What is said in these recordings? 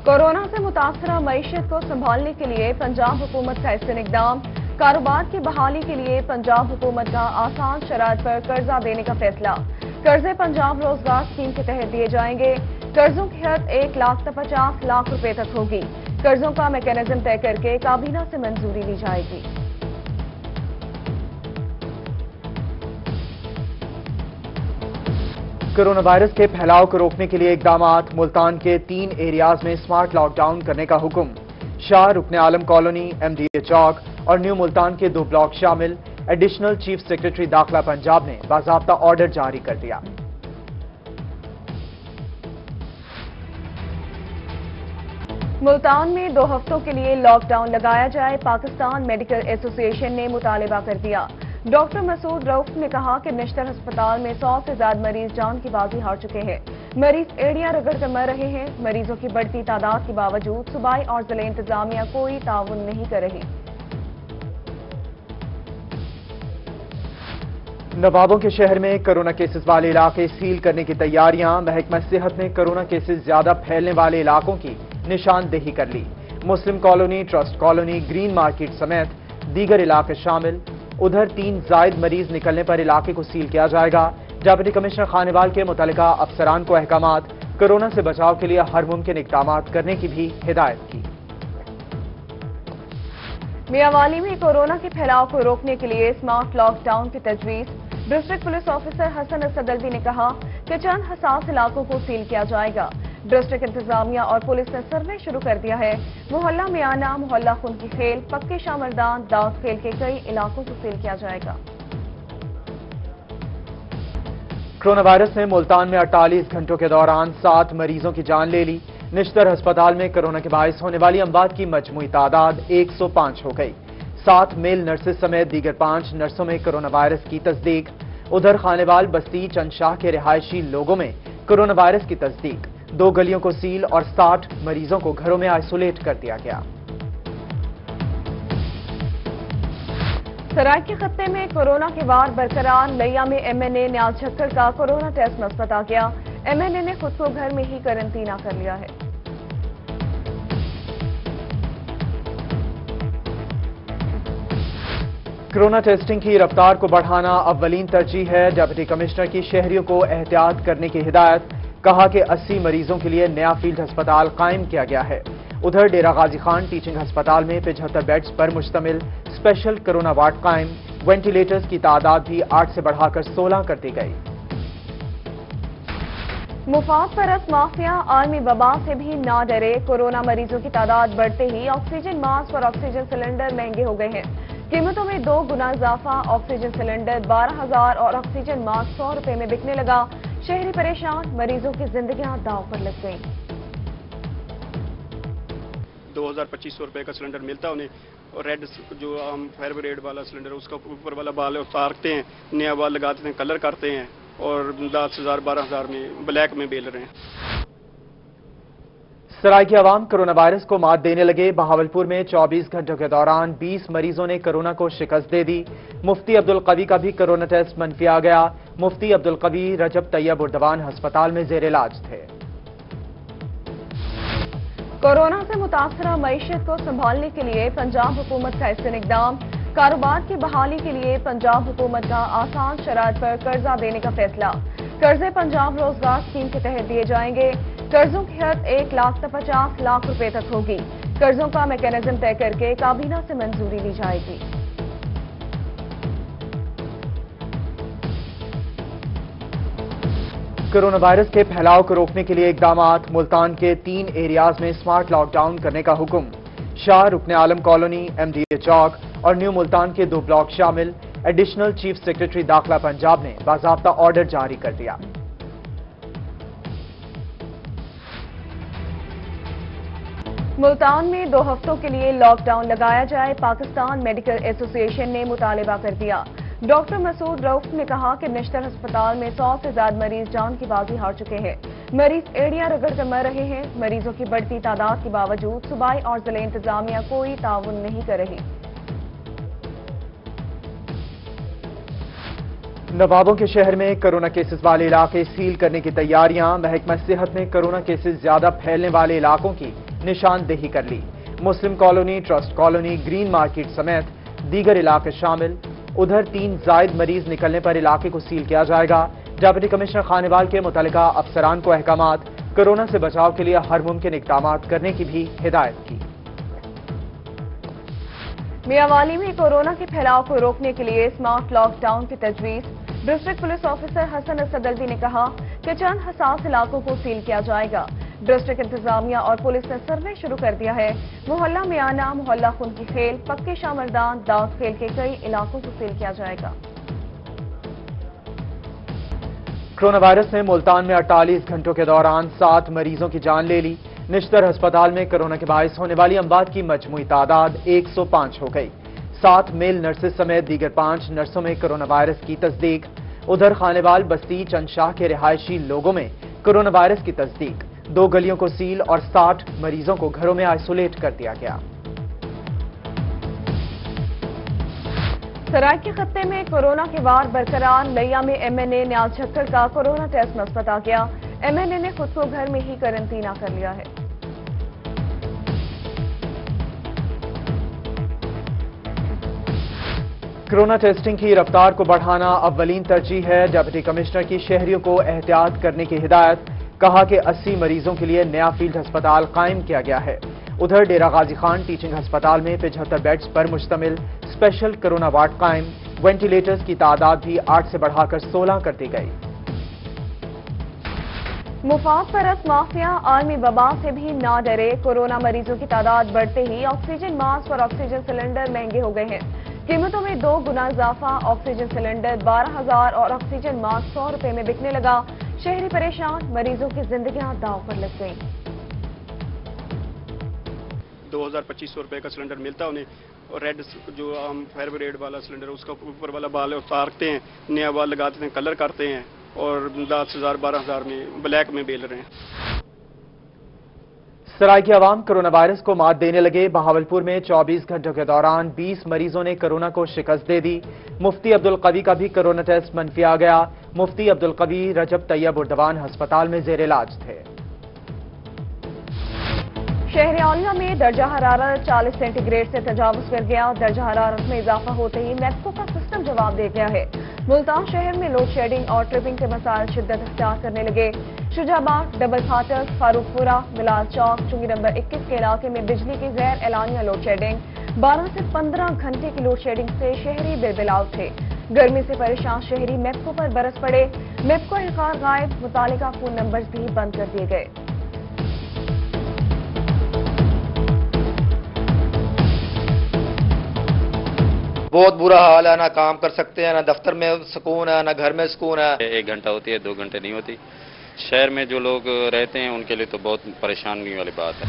Corona से मुतासरा मईशत को संभालने के लिए पंजाब हुकूमत का अहसन इकदाम। कारोबार की बहाली के लिए पंजाब हुकूमत का आसान शराइत पर कर्जा देने का फैसला। कर्जे पंजाब रोजगार स्कीम के तहत दिए जाएंगे। कर्जों की हद 1,50,00,000 रुपए तक होगी। कर्जों का मैकेनिज्म तय करके काबीना से मंजूरी ली जाएगी। कोरोना वायरस के फैलाव को रोकने के लिए इकदामात। मुल्तान के 3 एरियाज में स्मार्ट लॉकडाउन करने का हुक्म। शाह रुकन आलम कॉलोनी, MDA चौक और न्यू मुल्तान के 2 ब्लॉक शामिल। एडिशनल चीफ सेक्रेटरी दाखिला पंजाब ने बाज़ाब्ता ऑर्डर जारी कर दिया। मुल्तान में 2 हफ्तों के लिए लॉकडाउन लगाया जाए, पाकिस्तान मेडिकल एसोसिएशन ने मुतालिबा कर दिया। डॉक्टर मसूद रऊफ ने कहा कि निश्तर अस्पताल में 100 से ज्यादा मरीज जान की बाजी हार चुके हैं। मरीज एड़ियां रगड़ कर मर रहे हैं। मरीजों की बढ़ती तादाद के बावजूद सूबाई और जिले इंतजामिया कोई ताउन नहीं कर रही। नवाबों के शहर में कोरोना केसेस वाले इलाके सील करने की तैयारियां। महकमा सेहत ने कोरोना केसेस ज्यादा फैलने वाले इलाकों की निशानदेही कर ली। Muslim colony, trust colony, green market समेत दीगर इलाके शामिल। उधर 3 जायद मरीज निकलने पर इलाके को सील किया जाएगा। डिप्टी कमिश्नर खानेवाल के मुतल्लिका अफसरान को अहकामात कोरोना से बचाव के लिए हर मुमकिन इक़दामात करने की भी हिदायत की। मियांवाली में कोरोना के फैलाव को रोकने के लिए स्मार्ट लॉकडाउन की तजवीज। डिस्ट्रिक्ट पुलिस ऑफिसर हसन असदल्वी ने कहा कि चंद हसास इलाकों को सील किया जाएगा। डिस्ट्रिक्ट इंतजामिया और पुलिस ने सर्वे शुरू कर दिया है। मोहल्ला मियाना, मोहल्ला खुन की खेल, पक्के शाह मैदान, दाऊद खेल के कई इलाकों को सील किया जाएगा। कोरोना वायरस ने मुल्तान में 48 घंटों के दौरान 7 मरीजों की जान ले ली। निश्तर अस्पताल में कोरोना के बायस होने वाली अमवात की मजमूई तादाद 105 हो गई। 7 मेल नर्सेज समेत दीगर 5 नर्सों में कोरोना वायरस की तस्दीक। उधर खानेवाल बस्ती चंदशाह के रिहायशी लोगों में कोरोना वायरस की तस्दीक। 2 गलियों को सील और 60 मरीजों को घरों में आइसोलेट कर दिया गया। सराइकी खत्ते में कोरोना की वार बरकरार। लिया में MNA न्याज झक्कड़ का कोरोना टेस्ट मुस्बत आ गया। MNA ने खुद को घर में ही क्वारंटीना कर लिया है। कोरोना टेस्टिंग की रफ्तार को बढ़ाना अव्वलीन तरजीह है। डिप्टी कमिश्नर की शहरियों को एहतियात करने की हिदायत। कहा कि 80 मरीजों के लिए नया फील्ड अस्पताल कायम किया गया है। उधर डेरा गाजी खान टीचिंग अस्पताल में 75 बेड्स पर मुश्तमिल स्पेशल कोरोना वार्ड कायम। वेंटिलेटर्स की तादाद भी 8 से बढ़ाकर 16 कर दी गई। मुफाद परस्त माफिया आलमी वबा से भी ना डरे। कोरोना मरीजों की तादाद बढ़ते ही ऑक्सीजन मास्क और ऑक्सीजन सिलेंडर महंगे हो गए हैं। कीमतों में 2 गुना इजाफा। ऑक्सीजन सिलेंडर 12,000 और ऑक्सीजन मास्क 100 रुपए में बिकने लगा। शहरी परेशान, मरीजों की जिंदगियां दांव पर लग गईं। 2,000-2,500 रुपए का सिलेंडर मिलता है उन्हें, और रेड जो हम फायर ब्रिगेड वाला सिलेंडर उसका ऊपर वाला बाल उतारते हैं, नया बाल लगाते हैं, कलर करते हैं और 10,000-12,000 में ब्लैक में बेच रहे हैं। सराइकी अवाम कोरोना वायरस को मात देने लगे। बहावलपुर में 24 घंटों के दौरान 20 मरीजों ने कोरोना को शिकस्त दे दी। मुफ्ती अब्दुल कवी का भी कोरोना टेस्ट मनफी आ गया। मुफ्ती अब्दुल कवी रजब तैयब उर्दवान अस्पताल में जेर इलाज थे। कोरोना से मुतासरा मईशत को संभालने के लिए पंजाब हुकूमत का अहसन इकदाम। कारोबार की बहाली के लिए पंजाब हुकूमत का आसान शराइत पर कर्जा देने का फैसला। कर्जे पंजाब रोजगार स्कीम के तहत दिए जाएंगे। कर्जों की हद 1,50,00,000 रुपए तक होगी। कर्जों का मैकेनिज्म तय करके काबीना से मंजूरी ली जाएगी। कोरोना वायरस के फैलाव को रोकने के लिए इकदामात। मुल्तान के 3 एरियाज में स्मार्ट लॉकडाउन करने का हुक्म। शाह रुकन आलम कॉलोनी, MDA चौक और न्यू मुल्तान के 2 ब्लॉक शामिल। एडिशनल चीफ सेक्रेटरी दाखिला पंजाब ने बाज़ाब्ता ऑर्डर जारी कर दिया। मुल्तान में 2 हफ्तों के लिए लॉकडाउन लगाया जाए, पाकिस्तान मेडिकल एसोसिएशन ने मुतालिबा कर दिया। डॉक्टर मसूद रऊफ ने कहा कि निश्तर अस्पताल में 100 से ज्यादा मरीज जान की बाजी हार चुके हैं। मरीज एड़ियां रगड़ कर मर रहे हैं। मरीजों की बढ़ती तादाद के बावजूद सूबाई और जिले इंतजामिया कोई ताउन नहीं कर रही। नवाबों के शहर में कोरोना केसेस वाले इलाके सील करने की तैयारियां। महकमा सेहत ने कोरोना केसेस ज्यादा फैलने वाले इलाकों की निशानदेही कर ली। Muslim colony, trust colony, green market समेत दीगर इलाके शामिल। उधर 3 जायद मरीज निकलने पर इलाके को सील किया जाएगा। डिप्टी कमिश्नर खानेवाल के मुतल्लिका अफसरान को अहकामात कोरोना से बचाव के लिए हर मुमकिन इक़दामात करने की भी हिदायत की। मियांवाली में कोरोना के फैलाव को रोकने के लिए स्मार्ट लॉकडाउन की तजवीज। डिस्ट्रिक्ट पुलिस ऑफिसर हसन असदल्वी ने कहा कि चंद हसास इलाकों को सील किया जाएगा। डिस्ट्रिक्ट इंतजामिया और पुलिस ने सर्वे शुरू कर दिया है। मोहल्ला मियाना, मोहल्ला खुन की खेल, पक्के शामरदान, दाऊद खेल के कई इलाकों को सील किया जाएगा। कोरोना वायरस ने मुल्तान में 48 घंटों के दौरान 7 मरीजों की जान ले ली। निश्तर अस्पताल में कोरोना के बायस होने वाली अमवात की मजमूई तादाद 105 हो गई। 7 मेल नर्सेज समेत दीगर 5 नर्सों में कोरोना वायरस की तस्दीक। उधर खानेवाल बस्ती चंदशाह के रिहायशी लोगों में कोरोना वायरस की तस्दीक। 2 गलियों को सील और 60 मरीजों को घरों में आइसोलेट कर दिया गया। सराइके खत्ते में कोरोना के वार बरकरार। लैया में एमएनए न्याज झक्कड़ का कोरोना टेस्ट मुस्बत आ गया। एमएनए ने खुद को घर में ही क्वारंटीना कर लिया है। कोरोना टेस्टिंग की रफ्तार को बढ़ाना अव्वलीन तरजीह है। डिप्टी कमिश्नर की शहरियों को एहतियात करने की हिदायत। कहा कि 80 मरीजों के लिए नया फील्ड अस्पताल कायम किया गया है। उधर डेरा गाजी खान टीचिंग अस्पताल में 75 बेड्स पर मुश्तमिल स्पेशल कोरोना वार्ड कायम। वेंटिलेटर्स की तादाद भी 8 से बढ़ाकर 16 कर दी गई। मुफाद परस्त माफिया आलमी वबा से भी ना डरे। कोरोना मरीजों की तादाद बढ़ते ही ऑक्सीजन मास्क और ऑक्सीजन सिलेंडर महंगे हो गए हैं। कीमतों में 2 गुना इजाफा। ऑक्सीजन सिलेंडर 12,000 और ऑक्सीजन मास्क 100 रुपए में बिकने लगा। शहरी परेशान, मरीजों की जिंदगियां दांव पर लग गई। 2,000-2,500 रुपए का सिलेंडर मिलता है उन्हें, और रेड जो हम फायर ब्रिगेड वाला सिलेंडर उसका ऊपर वाला बाल उतारते हैं, नया बाल लगाते हैं, कलर करते हैं और 10,000-12,000 में ब्लैक में बेच रहे हैं। सराय के अवाम कोरोना वायरस को मात देने लगे। बहावलपुर में 24 घंटों के दौरान 20 मरीजों ने कोरोना को शिकस्त दे दी। मुफ्ती अब्दुल कवी का भी कोरोना टेस्ट मनफी आ गया। मुफ्ती अब्दुल कवी रजब तैयब उर्दवान अस्पताल में जेर इलाज थे। शहर औलिया में दर्जा हरारत 40 सेंटीग्रेड से तजावुज कर गया। दर्जा हरारत में इजाफा होते ही मैप्को का सिस्टम जवाब दे गया है। मुल्तान शहर में लोड शेडिंग और ट्रिपिंग के मसाइल शिद्दत अख्तियार करने लगे। शुजाबाद, डबल फाटक, फारूकपुरा, मिलाल चौक, चुंगी नंबर 21 के इलाके में बिजली की गैर एलानिया लोड शेडिंग। 12 से 15 घंटे की लोड शेडिंग से शहरी बेबिलाव थे। गर्मी से परेशान शहरी मैप्को पर बरस पड़े। मैप्को इनकार गायब, मुतालिका फोन नंबर भी बंद कर दिए गए। बहुत बुरा हाल है, ना काम कर सकते हैं, ना दफ्तर में सुकून है, ना घर में सुकून है। 1 घंटा होती है, 2 घंटे नहीं होती। शहर में जो लोग रहते हैं उनके लिए तो बहुत परेशानी वाली बात है।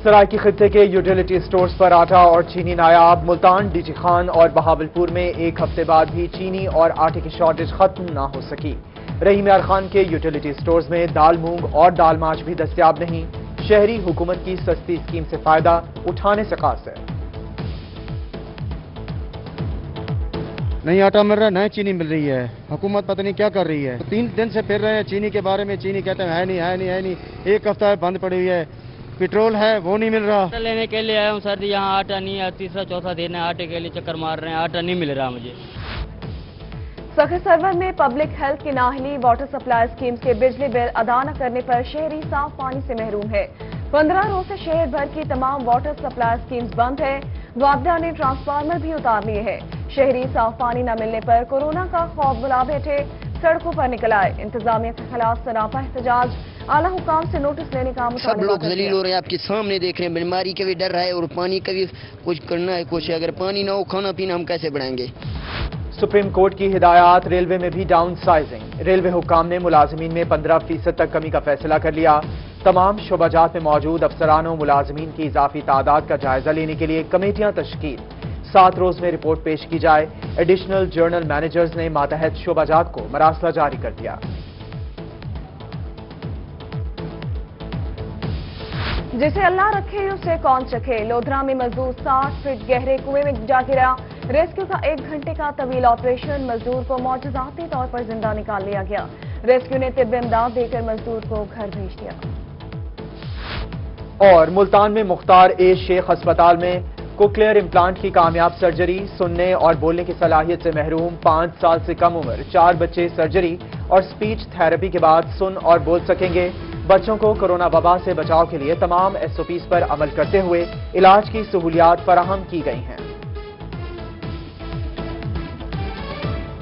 सराय की खित्ते के यूटिलिटी स्टोर्स पर आटा और चीनी नायाब। मुल्तान, डीजी खान और बहावलपुर में 1 हफ्ते बाद भी चीनी और आटे की शॉर्टेज खत्म ना हो सकी। रहीम यार खान के यूटिलिटी स्टोर्स में दाल मूंग और दाल माच भी दस्तयाब नहीं। शहरी हुकूमत की सस्ती स्कीम से फायदा उठाने से कासिर। नहीं आटा मिल रहा है, नहीं चीनी मिल रही है। हुकूमत पता नहीं क्या कर रही है। 3 दिन से फिर रहे हैं चीनी के बारे में। चीनी कहते हैं है नहीं है नहीं है नहीं। 1 हफ्ता है बंद पड़ी हुई है। पेट्रोल है वो नहीं मिल रहा। आटा लेने के लिए आया हूँ सर, यहाँ आटा नहीं है। 3रा-4था दिन है, आटे के लिए चक्कर मार रहे हैं, आटा नहीं मिल रहा मुझे। सखी सरवर में पब्लिक हेल्थ की नाहली। वाटर सप्लाई स्कीम के बिजली बिल अदा न करने पर शहरी साफ पानी से महरूम है। 15 रोज से शहर भर की तमाम वाटर सप्लाई स्कीम्स बंद है। वापडा ने ट्रांसफार्मर भी उतार लिए हैं। शहरी साफ पानी न मिलने पर कोरोना का खौफ बुला बैठे, सड़कों पर निकल आए। इंतजामिया के खिलाफ सरापा एहतजाज। आला हुकाम से नोटिस लेने का सब लोग जलील हो रहे हैं, आपके सामने देख रहे हैं। बीमारी का भी डर है और पानी का भी कुछ करना है। कुछ अगर पानी ना हो, खाना पीना हम कैसे बढ़ाएंगे। सुप्रीम कोर्ट की हिदायत। रेलवे में भी डाउन साइजिंग। रेलवे हुकाम ने मुलाजमीन में 15% तक कमी का फैसला कर लिया। तमाम शोबाजात में मौजूद अफसरानों मुलाजमीन की इजाफी तादाद का जायजा लेने के लिए कमेटियां तश्कील। 7 रोज में रिपोर्ट पेश की जाए। एडिशनल जर्नल मैनेजर्स ने मातहत शोबाजात को मरासला जारी कर दिया। जिसे अल्लाह रखे उसे कौन चखे। लोधरा में मजदूर 60 फीट गहरे कुएं में जा गिरा। रेस्क्यू का 1 घंटे का तवील ऑपरेशन। मजदूर को मौजूदाती तौर पर जिंदा निकाल लिया गया। रेस्क्यू ने तिब्बी इमदाद देकर मजदूर को घर भेज दिया। اور ملتان میں مختار اے شیخ ہسپتال میں کوکلیئر امپلانٹ کی کامیاب سرجری، سننے اور بولنے کی صلاحیت سے محروم 5 سال سے کم عمر 4 بچے سرجری اور سپیچ تھراپی کے بعد سن اور بول سکیں گے۔ بچوں کو کورونا وبا سے بچاؤ کے لیے تمام SOPs پر عمل کرتے ہوئے علاج کی سہولیات فراہم کی گئی ہیں۔